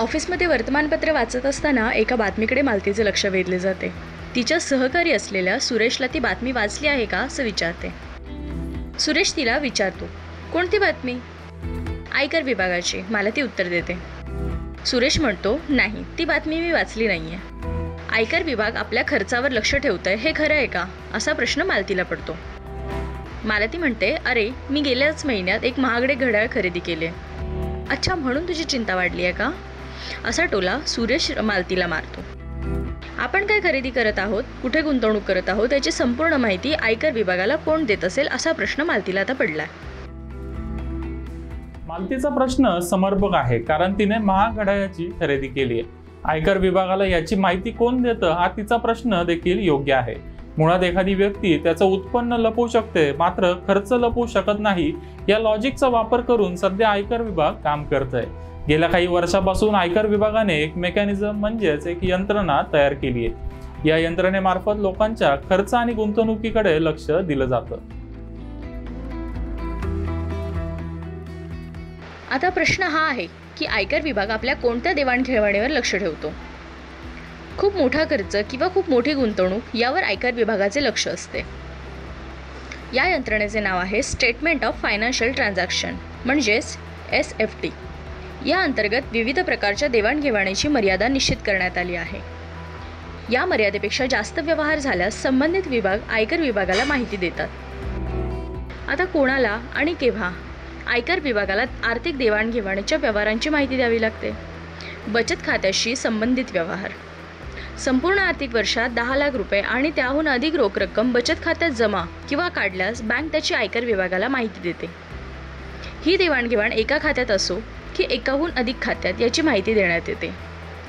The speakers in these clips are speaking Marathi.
ऑफिसमध्ये वर्तमानपत्र वाचत असताना एका बातमीकडे मालतीचे लक्ष वेधले जाते. तिच्या सहकारी असलेल्या सुरेशला ती बातमी वाचली आहे का असं विचारते. सुरेश तिला विचारतो, कोणती बातमी? आयकर विभागाची, मालती उत्तर देते. सुरेश म्हणतो, नाही, ती बातमी मी वाचली नाहीये. आयकर विभाग आपल्या खर्चावर लक्ष ठेवतंय हे खरं आहे का, असा प्रश्न मालतीला पडतो. मालती म्हणते, अरे मी गेल्याच महिन्यात एक महागडे घड्याळ खरेदी केले. अच्छा, म्हणून तुझी चिंता वाढली आहे का, असा टोला सुरेश मालतीला मारतो. आपण काय खरेदी करत आहोत, कुठे गुंतवणूक करत आहोत याची संपूर्ण माहिती आयकर विभागाला कोण देत असेल, असा प्रश्न मालतीला आता पडलाय. मालतीचा प्रश्न समर्पक आहे, कारण तिने महाग घड्याळाची खरेदी केली आहे. आयकर विभागाला याची माहिती कोण देतं हा तिचा प्रश्न देखील योग्य आहे. मुळात एखादी व्यक्ती त्याचं उत्पन्न लपवू शकते, मात्र खर्च लपवू शकत नाही. या लॉजिकचा वापर करून सध्या आयकर विभाग काम करतंय. गेल्या काही वर्षापासून आयकर विभागाने एक मेकॅनिझम म्हणजेच एक यंत्रणा तयार केली आहे. या यंत्रणेमार्फत लोकांच्या खर्च आणि गुंतवणुकीकडे लक्ष दिलं जातं. आता प्रश्न हा आहे की आयकर विभाग आपल्या कोणत्या देवाणघेवाणीवर लक्ष ठेवतो. खूप मोठा खर्च किंवा खूप मोठी गुंतवणूक यावर आयकर विभागाचे लक्ष असते. या यंत्रणेचे नाव आहे स्टेटमेंट ऑफ फायनान्शियल ट्रान्झॅक्शन, म्हणजेच SFT. या अंतर्गत विविध प्रकारच्या देवाणघेवाणीची मर्यादा निश्चित करण्यात आली आहे. या मर्यादेपेक्षा जास्त व्यवहार झाल्यास संबंधित विभाग आयकर विभागाला माहिती देतात. आता कोणाला आणि केव्हा आयकर विभागाला आर्थिक देवाणघेवाणीच्या व्यवहारांची माहिती द्यावी लागते? बचत खात्याशी संबंधित व्यवहार. संपूर्ण आर्थिक वर्षात 10 लाख रुपये आणि त्याहून अधिक रोख रक्कम बचत खात्यात जमा किंवा काढल्यास बँक त्याची आयकर विभागाला माहिती देते. ही देवाणघेवाण एका खात्यात असो की एकाहून अधिक खात्यात याची माहिती देण्यात येते.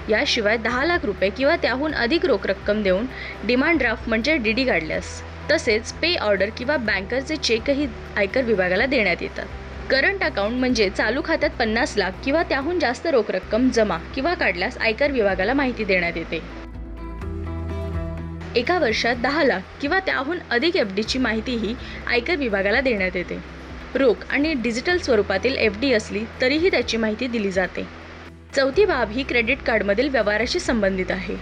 याशिवाय 10 लाख रुपये किंवा त्याहून अधिक रोख रक्कम देऊन डिमांड ड्राफ्ट म्हणजे DD काढल्यास, तसेच पे ऑर्डर किंवा बँकरचे चेकही आयकर विभागाला देण्यात येतात. करंट अकाउंट म्हणजे चालू खात्यात 50 लाख किंवा त्याहून जास्त रोख रक्कम जमा किंवा काढल्यास आयकर विभागाला माहिती देण्यात येते. एका वर्षात 10 लाख किंवा त्याहून अधिक FDची माहितीही आयकर विभागाला देण्यात येते. रोख आणि डिजिटल स्वरूपातील FD असली तरीही त्याची माहिती दिली जाते. चौथी बाब ही क्रेडिट कार्डमधील व्यवहाराशी संबंधित आहे.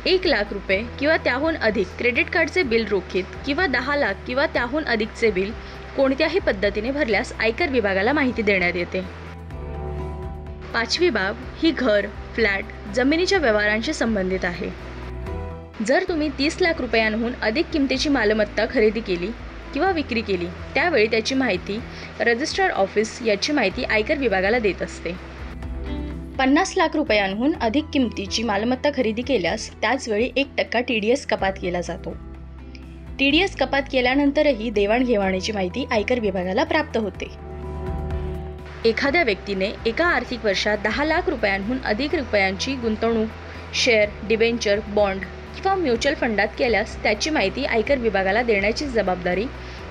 1 लाख रुपये किंवा त्याहून अधिक क्रेडिट कार्डचे बिल रोखीत किंवा 10 लाख किंवा त्याहून अधिकचे बिल कोणत्याही पद्धतीने भरल्यास आयकर विभागाला माहिती देण्यात येते. पाचवी बाब ही घर, फ्लॅट, जमिनीच्या व्यवहारांशी संबंधित आहे. जर तुम्ही 30 लाख रुपयांहून अधिक किमतीची मालमत्ता खरेदी केली किंवा विक्री केली, त्यावेळी त्याची माहिती रजिस्ट्रार ऑफिस याची माहिती आयकर विभागाला देत असते. 50 लाख रुपयांहून अधिक किमतीची मालमत्ता खरेदी केल्यास त्याचवेळी 1% TDS कपात केला जातो. TDS कपात केल्यानंतरही देवाणघेवाणीची माहिती आयकर विभागाला प्राप्त होते. एखाद्या व्यक्तीने एका आर्थिक वर्षात 10 लाख रुपयांहून अधिक रुपयांची गुंतवणूक शेअर, डिबेंचर, बॉन्ड किंवा म्युच्युअल फंडात केल्यास त्याची माहिती आयकर विभागाला देण्याची जबाबदारी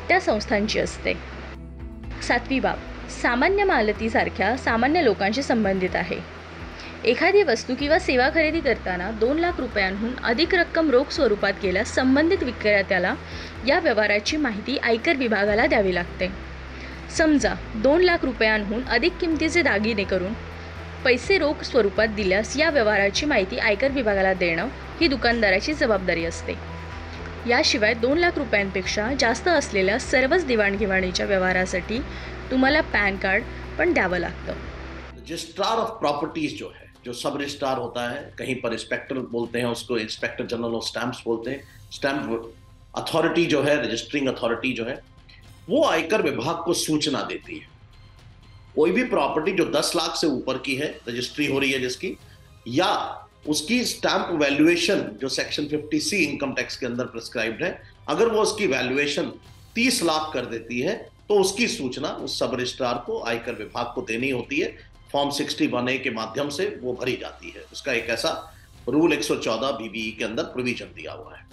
त्या संस्थांची असते. सातवी बाब सामान्य मालतीसारख्या सामान्य लोकांशी संबंधित आहे. एखादी वस्तू किंवा सेवा खरेदी करताना 2 लाख रुपयांहून अधिक रक्कम रोख स्वरूपात केल्यास संबंधित विक्रेत्याला या व्यवहाराची माहिती आयकर विभागाला द्यावी लागते. समजा 2 लाख रुपयांहून अधिक किमतीचे दागिने करून पैसे रोख स्वरूपात दिल्यास या व्यवहाराची माहिती आयकर विभागाला देणं ही दुकानदाराची जबाबदारी असते. याशिवाय 2 लाख रुपयांपेक्षा जास्त असलेल्या सर्वच देवाणघेवाणीच्या व्यवहारासाठी तुम्हाला पॅन कार्ड पण द्यावं लागतं. रजिस्ट्रार ऑफ प्रॉपर्टीज जो है, जो सब रजिस्ट्रार होता है, कहीं पर इंस्पेक्टर बोलते हैं उसको, इंस्पेक्टर जनरल ऑफ स्टैम्प्स बोलते हैं, स्टैम्प अथॉरिटी जो है, रजिस्टरिंग अथॉरिटी जो है, वो आयकर विभाग को सूचना देती है. कोई भी प्रॉपर्टी जो 10 लाख से ऊपर की है, रजिस्ट्री हो रही है जिसकी, या उसकी स्टैंप वैल्यूएशन जो सेक्शन 50C इनकम टैक्स के अंदर प्रिस्क्राइब्ड है, अगर वो उसकी वैल्यूएशन 30 लाख कर देती है तो उसकी सूचना उस सब रजिस्ट्रार को आयकर विभाग को देनी होती है. फॉर्म 61A के माध्यम से वो भरी जाती है. उसका एक ऐसा रूल 114 BBE के अंदर प्रोविजन दिया हुआ है.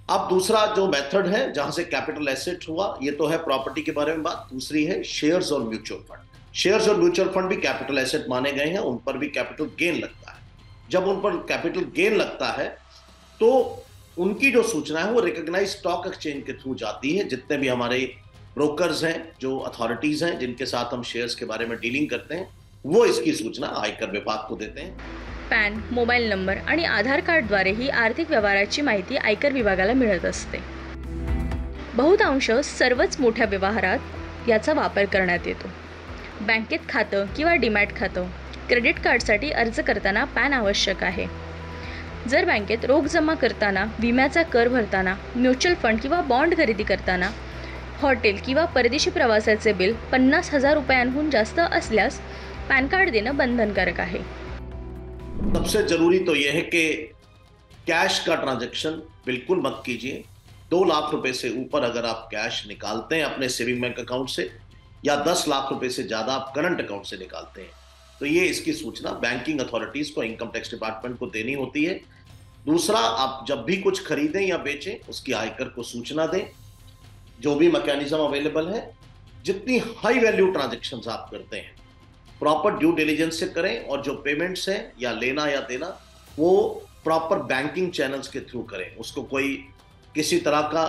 अब दूसरा जो मेथड है जहां से कैपिटल एसेट हुआ, ये तो है प्रॉपर्टी के बारे में बात. दूसरी है शेयर्स और म्यूचुअल फंड. शेयर्स और म्यूचुअल फंड भी कैपिटल एसेट माने गए हैं, उन पर भी कैपिटल गेन लगता है. जब उन पर कैपिटल गेन लगता है तो उनकी जो सूचना है वो रिकॉग्नाइज स्टॉक एक्सचेंज के थ्रू जाती है. जितने भी हमारे ब्रोकर्स हैं, जो अथॉरिटीज हैं जिनके साथ हम शेयर्स के बारे में डीलिंग करते हैं, वो इसकी सूचना आयकर विभाग को देते हैं। पॅन, मोबाईल नंबर आणि आधार कार्डद्वारेही आर्थिक व्यवहाराची माहिती आयकर विभागाला मिळत असते. बहुतांश सर्वच मोठ्या व्यवहारात याचा वापर करण्यात येतो. बँकेत खातं किंवा डीमॅट खातं, क्रेडिट कार्डसाठी अर्ज करताना पॅन आवश्यक आहे. जर बँकेत रोख जमा करताना, विम्याचा कर भरताना, म्युच्युअल फंड किंवा बॉन्ड खरेदी करताना, हॉटेल किंवा परदेशी प्रवासाचे बिल 50,000 रुपयांहून जास्त असल्यास पॅन कार्ड देणं बंधनकारक आहे. सबसे जरूरी तो यह है कि कैश का ट्रांजैक्शन बिल्कुल मत कीजिए. 2 लाख रुपए से ऊपर अगर आप कैश निकालते हैं अपने सेविंग बैंक अकाउंट से, या 10 लाख रुपए से ज्यादा आप करंट अकाउंट से निकालते हैं, तो ये इसकी सूचना बैंकिंग अथॉरिटीज को, इनकम टैक्स डिपार्टमेंट को देनी होती है. दूसरा, आप जब भी कुछ खरीदें या बेचें उसकी आयकर को सूचना दें. जो भी मैकेनिज्म अवेलेबल है, जितनी हाई वैल्यू ट्रांजैक्शंस आप करते हैं प्रॉपर ड्यू डिलीजेंस से करें, और जो पेमेंट्स हैं या लेना या देना वो प्रॉपर बैंकिंग चैनल्स के थ्रू करें. उसको कोई किसी तरह का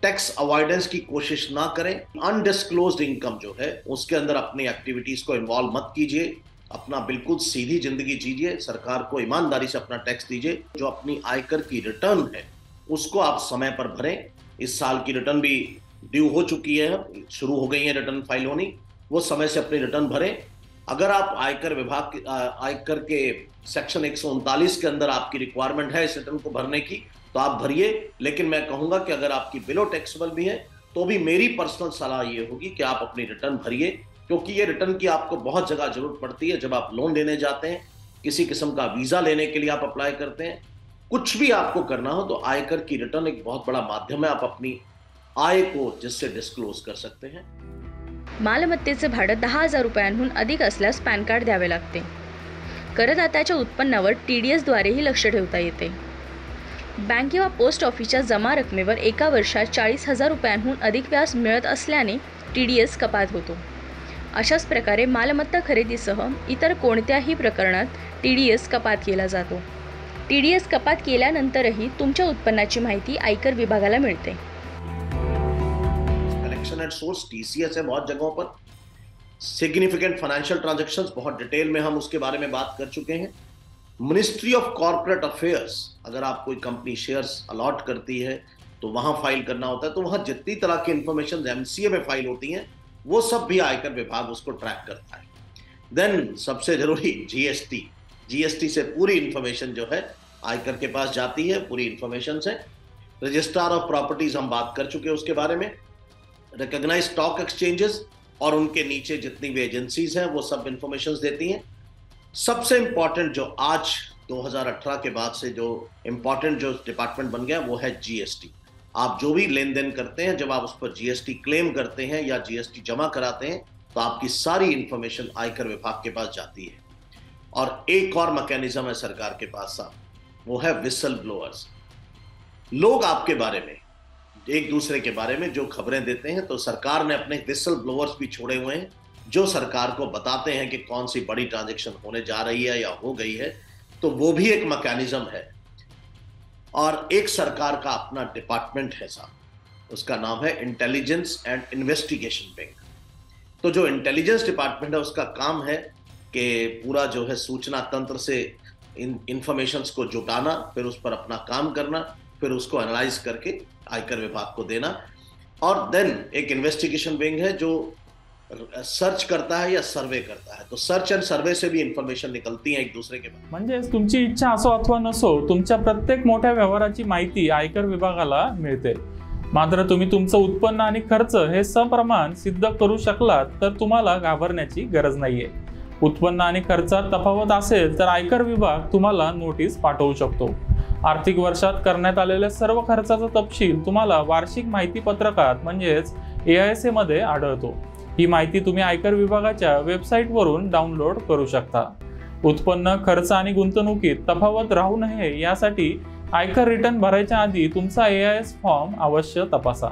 टैक्स अवॉइडेंस की कोशिश ना करें. अनडिस्क्लोज्ड इनकम जो है उसके अंदर अपनी एक्टिविटीज को इन्वॉल्व मत कीजिए. अपना बिल्कुल सीधी जिंदगी जीजिए. सरकार को ईमानदारी से अपना टैक्स दीजिए. जो अपनी आयकर की रिटर्न है उसको आप समय पर भरें. इस साल की रिटर्न भी ड्यू हो चुकी है, शुरू हो गई है रिटर्न फाइल होनी. वो समय से अपनी रिटर्न भरें. अगर आप आयकर के सेक्शन 139 के अंदर आपकी रिक्वायरमेंट है इस रिटर्न को भरने की, तो आप भरिए. लेकिन मैं कहूंगा कि अगर आपकी बिलो टैक्सेबल भी है तो भी मेरी पर्सनल सलाह ये होगी कि आप अपनी रिटर्न भरिए, क्योंकि ये रिटर्न की आपको बहुत जगह जरूरत पड़ती है. जब आप लोन लेने जाते हैं, किसी किस्म का वीजा लेने के लिए आप अप्लाई करते हैं, कुछ भी आपको करना हो, तो आयकर की रिटर्न एक बहुत बड़ा माध्यम है. आप अपनी आय को जिससे डिस्क्लोज कर सकते हैं. मालमत्तेचे भाडं 10,000 रुपयांहून अधिक असल्यास पॅन कार्ड द्यावे लागते. करदात्याच्या उत्पन्नावर TDS द्वारेही लक्ष ठेवता येते. बँक किंवा पोस्ट ऑफिसच्या जमा रकमेवर एका वर्षात 40,000 रुपयांहून अधिक व्याज मिळत असल्याने TDS कपात होतो. अशाच प्रकारे मालमत्ता खरेदीसह इतर कोणत्याही प्रकरणात TDS कपात केला जातो. TDS कपात केल्यानंतरही तुमच्या उत्पन्नाची माहिती आयकर विभागाला मिळते. कलेक्शन एंड सोर्स TCS है बहुत जगहों पर. सिग्निफिकेंट फाइनेंशियल ट्रांजैक्शंस बहुत डिटेल में हम उसके बारे में बात कर चुके हैं. मिनिस्ट्री ऑफ कॉर्पोरेट अफेयर्स, अगर आप कोई कंपनी शेयर्स अलॉट करती है तो वहां फाइल करना होता है. तो वहां जितनी तरह की इंफॉर्मेशन MCA में फाइल होती हैं वो सब भी आयकर विभाग उसको ट्रैक करता है. देन सबसे जरूरी GST से पूरी इंफॉर्मेशन जो है आयकर के पास जाती है. पूरी इंफॉर्मेशन से रजिस्ट्रार ऑफ प्रॉपर्टीज हम बात कर चुके हैं उसके बारे में. रिकॉग्नाइज्ड स्टॉक एक्सचेंजेस और उनके नीचे जितनी भी एजेंसीज हैं वो सब इंफॉर्मेशन देती हैं. सबसे इंपॉर्टेंट जो आज 2018 के बाद से जो इंपॉर्टेंट जो डिपार्टमेंट बन गया वो है GST. आप जो भी लेन देन करते हैं, जब आप उस पर GST क्लेम करते हैं या GST जमा कराते हैं, तो आपकी सारी इंफॉर्मेशन आयकर विभाग के पास जाती है. और एक और मैकेनिज्म है सरकार के पास साहब, वो है विसल ब्लोअर्स. लोग आपके बारे में, एक दूसरे के बारे में जो खबरें देते हैं, तो सरकार ने अपने विसल ब्लोअर्स भी छोड़े हुए हैं जो सरकार को बताते हैं कि कौन सी बड़ी ट्रांजैक्शन होने जा रही है या हो गई है. तो वो भी एक मैकेनिज्म है. और एक सरकार का अपना डिपार्टमेंट है साहब, उसका नाम है इंटेलिजेंस एंड इन्वेस्टिगेशन विंग. तो जो इंटेलिजेंस डिपार्टमेंट है उसका काम है कि पूरा जो है सूचना तंत्र से इंफॉर्मेशंस को जुटाना, फिर उस पर अपना काम करना, फिर उसको एनालाइज करके आयकर विभाग को देना. और देन एक इन्वेस्टिगेशन विंग है जो सर्च करता है या सर्वे करता है. तो सर्च एंड सर्वे से भी इन्फॉर्मेशन निकलती है एक दूसरे के बारे. म्हणजे तुमची इच्छा असो अथवा नसो, तुमच्या प्रत्येक मोठ्या व्यवहाराची माहिती आयकर विभागाला मिळते. मात्र तुम्ही तुमचं उत्पन्न आणि खर्च हे सप्रमाण सिद्ध करू शकलात तर तुम्हाला घाबरण्याची गरज नाहीये. उत्पन्न आणि खर्चात तफावत असेल तर आयकर विभाग तुम्हाला नोटीस पाठवू शकतो. आर्थिक वर्षात करण्यात आलेल्या सर्व खर्चाचा तपशील तुम्हाला वार्षिक माहिती पत्रकात म्हणजेच AISA मध्ये आढळतो. ही माहिती तुम्ही आयकर विभागाच्या वेबसाईटवरून डाउनलोड करू शकता. उत्पन्न, खर्च आणि गुंतवणुकीत तफावत राहू नये यासाठी आयकर रिटर्न भरायच्या आधी तुमचा AIS फॉर्म अवश्य तपासा.